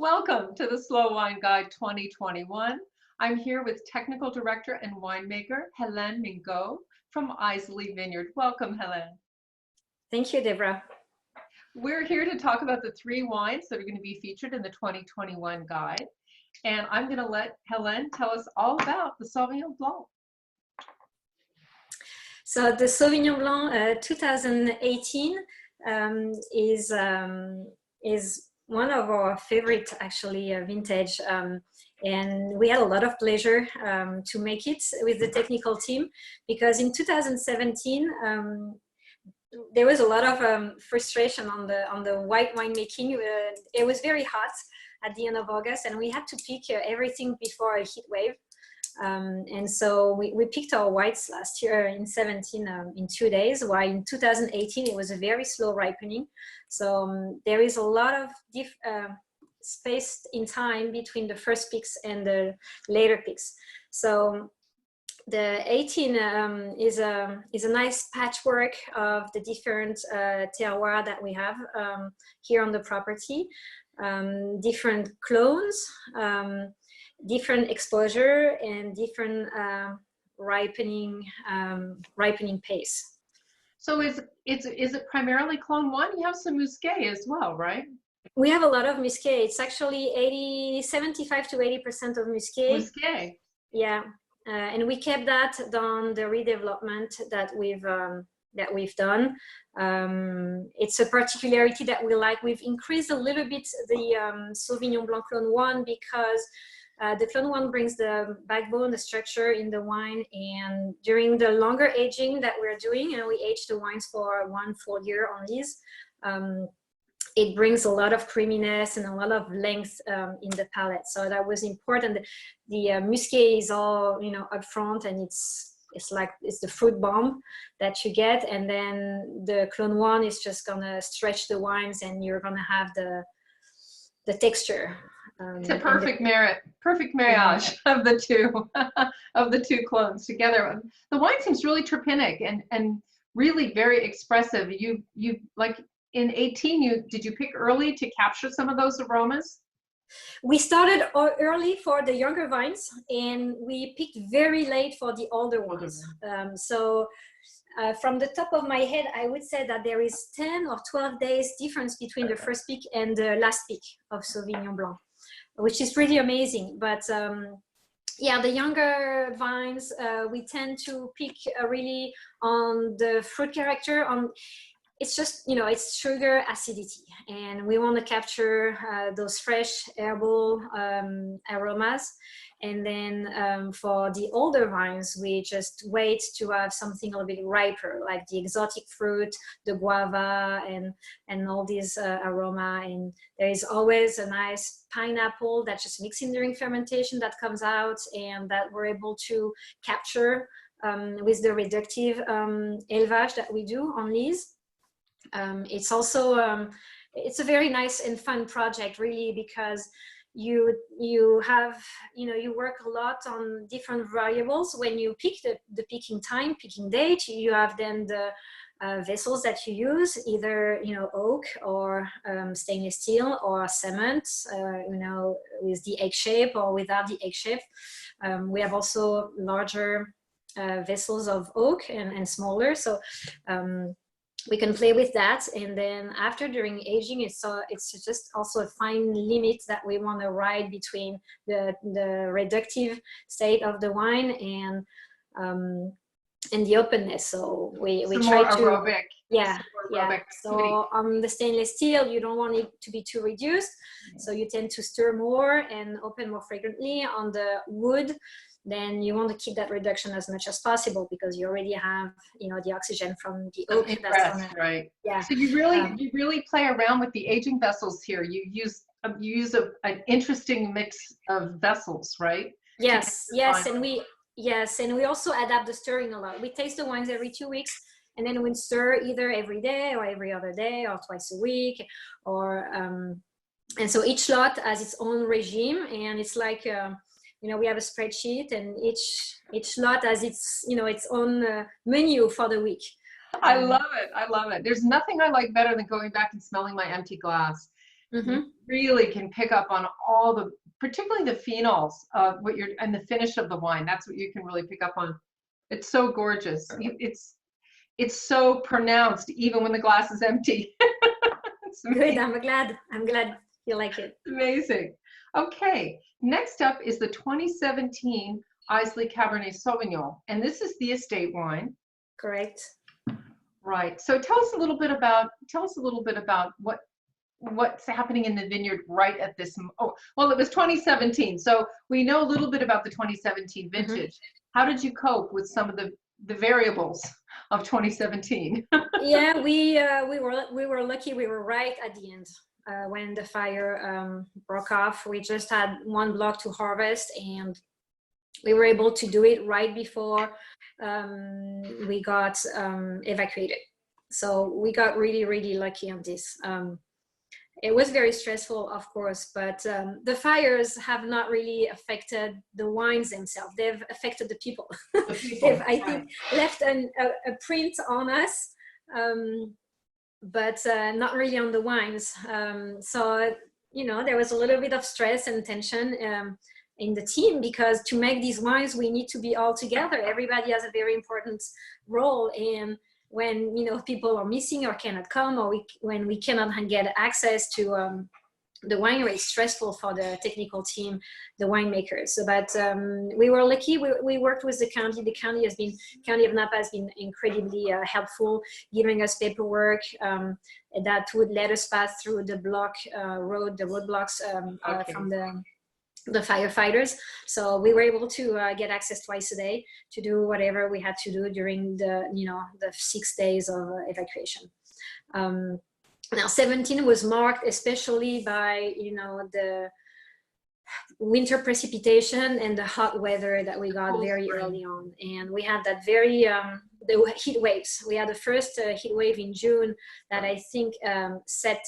Welcome to the Slow Wine Guide 2021. I'm here with Technical Director and Winemaker Helene Mingot from Eisele Vineyard. Welcome, Helene. Thank you, Deborah. We're here to talk about the three wines that are going to be featured in the 2021 guide. And I'm going to let Helene tell us all about the Sauvignon Blanc. So the Sauvignon Blanc 2018 is one of our favorite, actually, vintage. And we had a lot of pleasure to make it with the technical team, because in 2017, there was a lot of frustration on the white winemaking. It was very hot at the end of August, and we had to pick everything before a heat wave. And so we picked our whites last year in 17 in 2 days, while in 2018 it was a very slow ripening. So there is a lot of space in time between the first picks and the later picks. So the 18 is a nice patchwork of the different terroir that we have here on the property, different clones, different exposure, and different ripening pace. So is it primarily Clone 1? You have some Muscat as well, right? We have a lot of Muscat. It's actually 75 to 80% of Muscat. Muscat. Yeah, and we kept that on the redevelopment that we've done. It's a particularity that we like. We've increased a little bit the Sauvignon Blanc Clone 1 because the Clone 1 brings the backbone, the structure in the wine, and during the longer aging that we're doing, and we age the wines for 1 full year on these, it brings a lot of creaminess and a lot of length in the palate. So that was important. The Muscat is all, up front, and it's the fruit bomb that you get, and then the Clone 1 is just gonna stretch the wines, and you're gonna have the texture. It's a perfect marriage of the two clones together. The wine seems really terpenic and really very expressive. You like in 18, did you pick early to capture some of those aromas? We started early for the younger vines, and we picked very late for the older ones. From the top of my head, I would say that there is 10 or 12 days difference between the first pick and the last pick of Sauvignon Blanc, which is pretty amazing. But yeah, the younger vines, we tend to pick really on the fruit character. It's just, it's sugar acidity, and we want to capture those fresh herbal aromas. And then for the older vines, we just wait to have something a little bit riper, like the exotic fruit, the guava, and all these aroma. And there is always a nice pineapple that just mixing during fermentation that comes out, and that we're able to capture with the reductive élevage that we do on these. It's also it's a very nice and fun project, really, because you have you work a lot on different variables. When you pick the picking time, picking date, you have then the vessels that you use, either oak or stainless steel or cement, with the egg shape or without the egg shape. We have also larger vessels of oak and smaller, so we can play with that. And then after, during aging, it's just also a fine limit that we want to ride between the reductive state of the wine and the openness. So we try to aerobic. yeah. So on the stainless steel, you don't want it to be too reduced, so you tend to stir more and open more frequently. On the wood, then you want to keep that reduction as much as possible, because you already have the oxygen from the oak. Right. Yeah. So you really play around with the aging vessels here. You use an interesting mix of vessels, right? Yes, and we also adapt the stirring a lot. We taste the wines every 2 weeks, and then we stir either every day or every other day or twice a week, or and so each lot has its own regime, and it's like we have a spreadsheet, and each lot has its its own menu for the week. I love it. There's nothing I like better than going back and smelling my empty glass. Mm-hmm. you really can pick up on all the, particularly the phenols, and the finish of the wine. That's what you can really pick up on. It's so gorgeous. It's so pronounced even when the glass is empty. It's Good. amazing. I'm glad you like it. Amazing. Okay, next up is the 2017 Eisele Cabernet Sauvignon, and this is the estate wine. Correct. Right. So tell us a little bit about what's happening in the vineyard right at this. Oh, well, it was 2017, so we know a little bit about the 2017 vintage. Mm-hmm. How did you cope with some of the variables of 2017? Yeah, we were lucky. We were right at the end when the fire broke off. We just had one block to harvest, and we were able to do it right before we got evacuated. So we got really, really lucky on this. It was very stressful, of course, but the fires have not really affected the wines themselves. They've affected the people. The people, They've, I think, left a print on us, but not really on the wines. So, you know, there was a little bit of stress and tension in the team, because to make these wines, we need to be all together. Everybody has a very important role, and when, you know, people are missing or cannot come, or when we cannot get access to the winery, it's stressful for the technical team, the winemakers. So, but we were lucky. We worked with the county. The county of Napa has been incredibly helpful, giving us paperwork that would let us pass through the roadblocks from the firefighters. So we were able to get access twice a day to do whatever we had to do during the 6 days of evacuation. Now 17 was marked especially by, you know, the winter precipitation and the hot weather that we got very early on. And we had that very, the heat waves. We had the first heat wave in June that I think set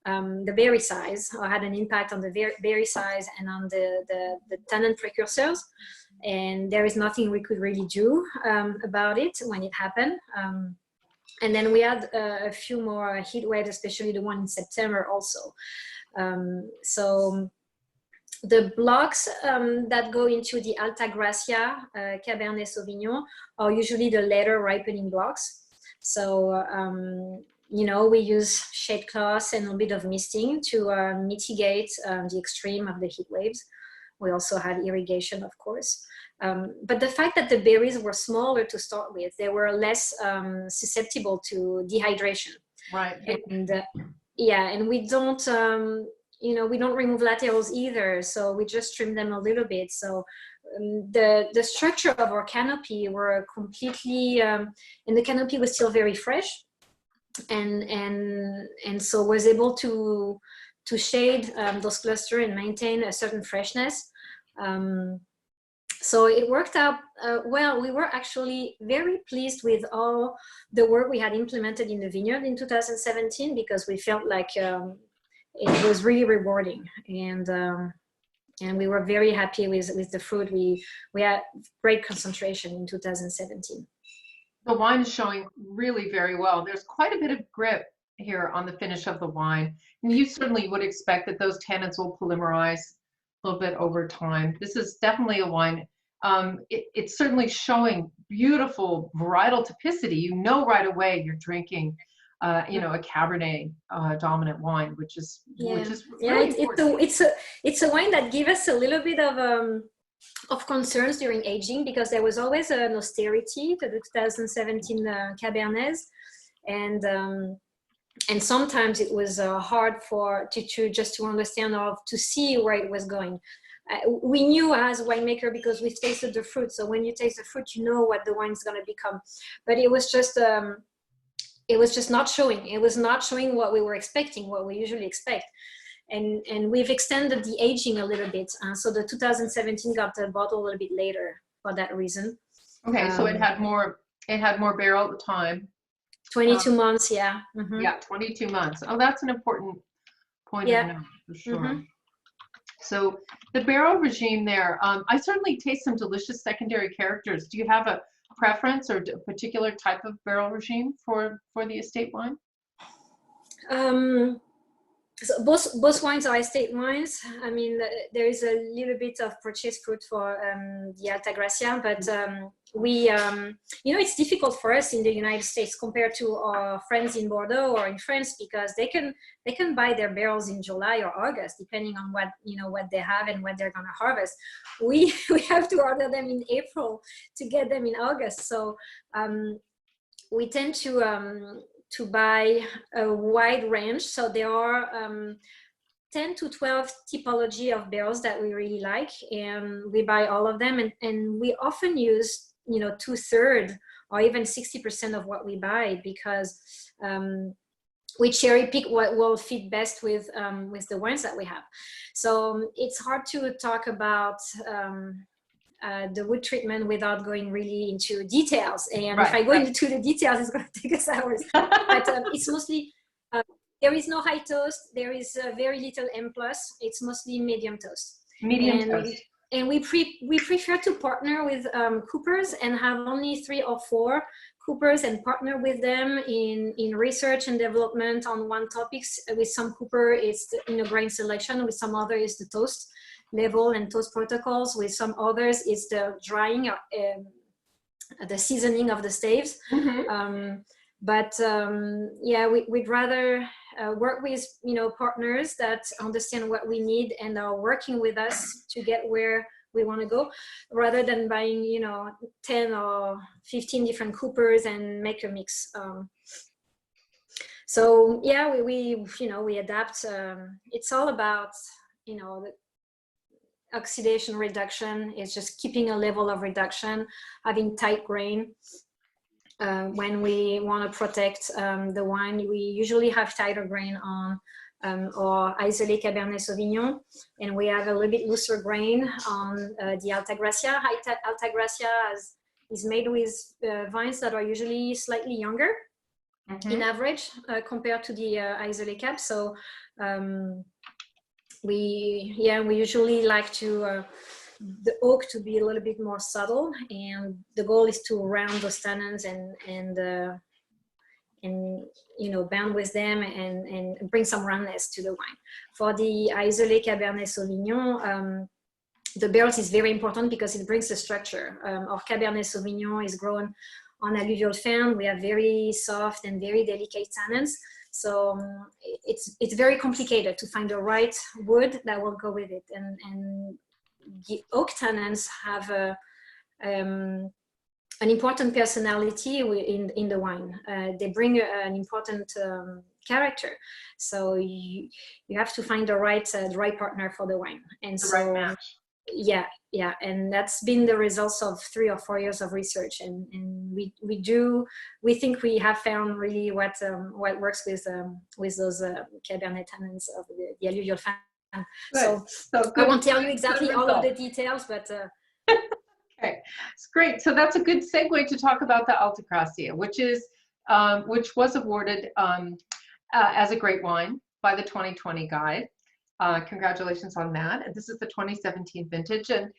the berry size, or had an impact on the berry size and on the tannin precursors. And there is nothing we could really do about it when it happened. And then we had a few more heat waves, especially the one in September also. So the blocks that go into the Alta Gracia Cabernet Sauvignon are usually the later ripening blocks. So, you know, we use shade cloths and a bit of misting to mitigate the extreme of the heat waves. We also had irrigation, of course. But the fact that the berries were smaller to start with, they were less susceptible to dehydration. Right. And yeah, and we don't, you know, we don't remove laterals either. So we just trim them a little bit. So the structure of our canopy were completely, and the canopy was still very fresh. And so was able to shade those clusters and maintain a certain freshness. So it worked out well. We were actually very pleased with all the work we had implemented in the vineyard in 2017, because we felt like it was really rewarding, and we were very happy with the fruit. We had great concentration in 2017. The wine is showing really very well. There's quite a bit of grip here on the finish of the wine. And you certainly would expect that those tannins will polymerize a little bit over time. This is definitely a wine. It's certainly showing beautiful varietal typicity. You know right away you're drinking, you know, a Cabernet dominant wine, which is really important. It's a wine that gives us a little bit of concerns during aging, because there was always an austerity to the 2017 Cabernets, and sometimes it was hard to understand or to see where it was going. We knew as a winemaker because we've tasted the fruit. So when you taste the fruit, you know what the wine's going to become. But it was just not showing. It was not showing what we were expecting, what we usually expect. And we've extended the aging a little bit. So the 2017 got the bottle a little bit later for that reason. Okay, so it had more barrel at the time. 22 months, yeah. Mm-hmm. Yeah, 22 months. Oh, that's an important point of note for sure. Mm-hmm. So the barrel regime there, I certainly taste some delicious secondary characters. Do you have a preference or a particular type of barrel regime for the estate wine? So both wines are estate wines. I mean, there is a little bit of purchased fruit for the Altagracia, but we, it's difficult for us in the United States compared to our friends in Bordeaux or in France, because they can buy their barrels in July or August, depending on what they have and what they're going to harvest. We have to order them in April to get them in August. So we tend to buy a wide range. So there are 10 to 12 typology of barrels that we really like, and we buy all of them, and we often use 2/3 or even 60% of what we buy, because we cherry pick what will fit best with the wines that we have. So it's hard to talk about the wood treatment without going really into details, and if I go into the details, it's going to take us hours. But it's mostly there is no high toast, there is very little M+, it's mostly medium toast. Toast. And we prefer to partner with coopers and have only 3 or 4 coopers and partner with them in research and development on one topics. With some cooper, it's the grain selection. With some other, is the toast level and toast protocols. With some others, it's the drying, the seasoning of the staves. Mm-hmm. Yeah, we'd rather work with partners that understand what we need and are working with us to get where we want to go, rather than buying 10 or 15 different coopers and make a mix. So yeah, we adapt. It's all about the oxidation reduction. It's just keeping a level of reduction, having tight grain. When we want to protect the wine, we usually have tighter grain on or Eisele Cabernet Sauvignon, and we have a little bit looser grain on the Altagracia. Altagracia is made with vines that are usually slightly younger, in average, compared to the Eisele Cab. So we usually like to the oak to be a little bit more subtle, and the goal is to round those tannins and band with them and bring some roundness to the wine. For the Eisele Cabernet Sauvignon, the barrels is very important because it brings the structure. Our Cabernet Sauvignon is grown on alluvial fan. We have very soft and very delicate tannins. So it's very complicated to find the right wood that will go with it. And the oak tannins have an important personality in the wine. They bring an important character. So you have to find the right partner for the wine. And so right match. Yeah, and that's been the results of 3 or 4 years of research, and we think we have found really what works with those Cabernet tannins of the alluvial fan. So I won't tell you exactly all of the details, but okay, it's great. So that's a good segue to talk about the Altagracia, which was awarded as a great wine by the 2020 guide. Congratulations on that. And this is the 2017 vintage, and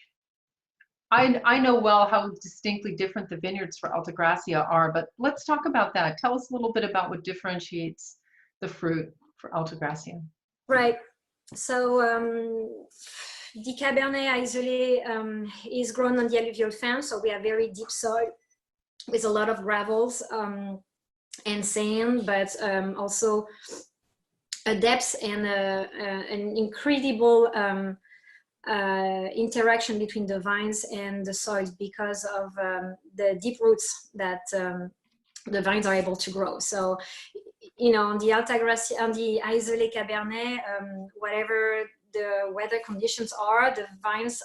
I know well how distinctly different the vineyards for Altagracia are, but let's talk about that. Tell us a little bit about what differentiates the fruit for Altagracia. Right. So the Cabernet Eisele is grown on the alluvial fan, so we have very deep soil with a lot of gravels and sand, but also a depth and an incredible interaction between the vines and the soils because of the deep roots that the vines are able to grow. So on the Altagracia, on the Eisele Cabernet, whatever the weather conditions are, the vines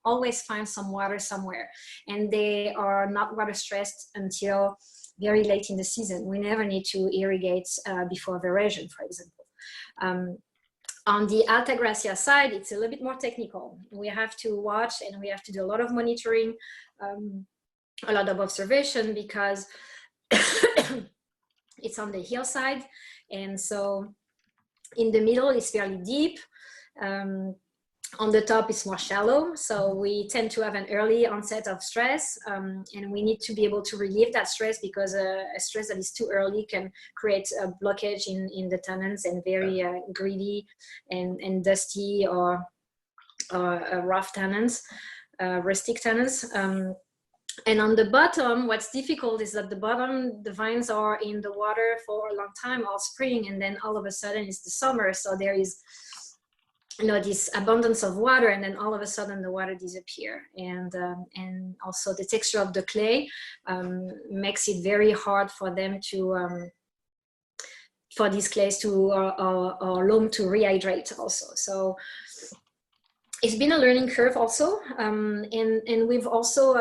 always find some water somewhere, and they are not water stressed until very late in the season. We never need to irrigate before veraison, for example. On the Altagracia side, it's a little bit more technical. We have to watch and we have to do a lot of monitoring, a lot of observation, because it's on the hillside, and so in the middle it's fairly deep. On the top, it's more shallow, so we tend to have an early onset of stress, and we need to be able to relieve that stress, because a stress that is too early can create a blockage in the tannins, and very greedy and dusty or rough tannins, rustic tannins. And on the bottom, what's difficult is that the bottom, the vines are in the water for a long time, all spring, and then all of a sudden it's the summer, so there is this abundance of water, and then all of a sudden the water disappear, and also the texture of the clay makes it very hard for them to for these clays to or loam to rehydrate also. So it's been a learning curve also, and we've also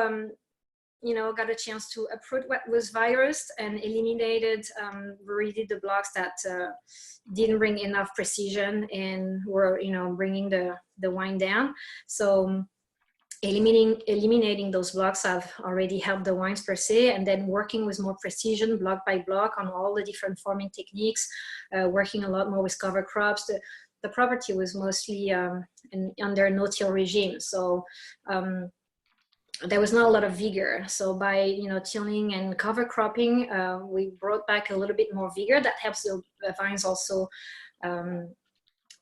got a chance to uproot what was virus and eliminated really the blocks that didn't bring enough precision and were bringing the wine down. So eliminating those blocks have already helped the wines per se, and then working with more precision block by block on all the different forming techniques, working a lot more with cover crops. The property was mostly under no-till regime, so there was not a lot of vigor. So by tilling and cover cropping, we brought back a little bit more vigor that helps the vines also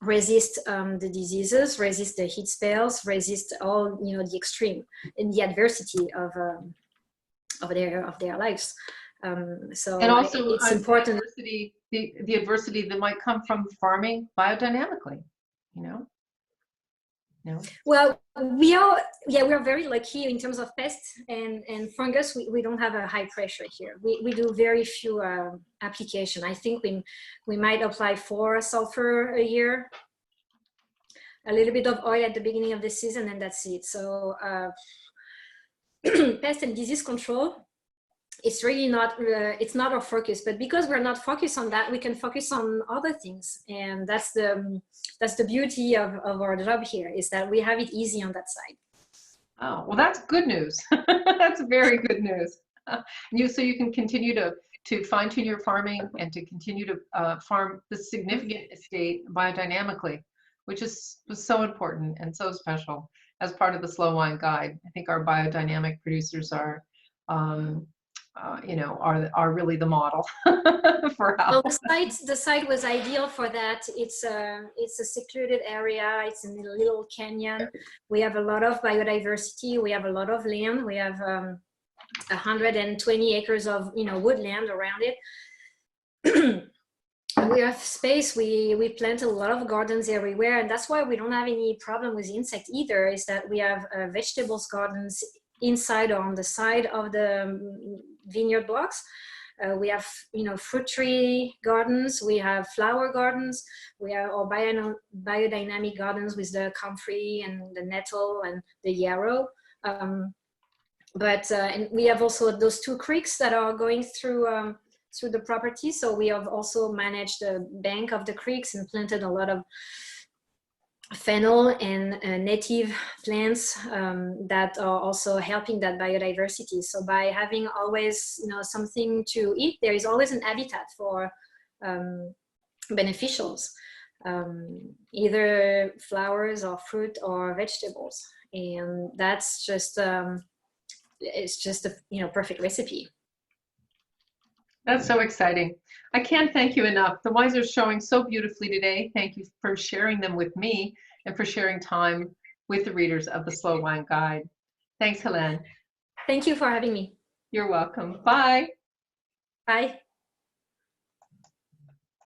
resist the diseases, resist the heat spells, resist all the extreme and the adversity of their lives. So and also it's important. The adversity that might come from farming biodynamically, Well, we are very lucky in terms of pests and fungus. We don't have a high pressure here. We do very few application. I think we might apply 4 sulfur a year, a little bit of oil at the beginning of the season, and that's it. So pest and disease control, it's really not it's not our focus, but because we're not focused on that, we can focus on other things, and that's the beauty of our job here, is that we have it easy on that side. Oh, well, that's good news. That's very good news. So you can continue to fine-tune your farming and to continue to farm this significant estate biodynamically, which was so important and so special as part of the Slow Wine Guide. I think our biodynamic producers are really the model for how. Well, the site was ideal for that. It's a secluded area. It's in a little canyon. We have a lot of biodiversity. We have a lot of land. We have 120 acres of woodland around it. We have space. We plant a lot of gardens everywhere, and that's why we don't have any problem with insect either. Is that we have vegetables gardens inside or on the side of the vineyard blocks. We have fruit tree gardens, we have flower gardens, we have our biodynamic gardens with the comfrey and the nettle and the yarrow. And we have also those 2 creeks that are going through the property. So we have also managed the bank of the creeks and planted a lot of fennel and native plants that are also helping that biodiversity. So by having always something to eat, there is always an habitat for beneficials, either flowers or fruit or vegetables, and that's just it's just a perfect recipe. That's so exciting. I can't thank you enough. The wines are showing so beautifully today. Thank you for sharing them with me and for sharing time with the readers of the Slow Wine Guide. Thanks, Helene. Thank you for having me. You're welcome. Bye. Bye.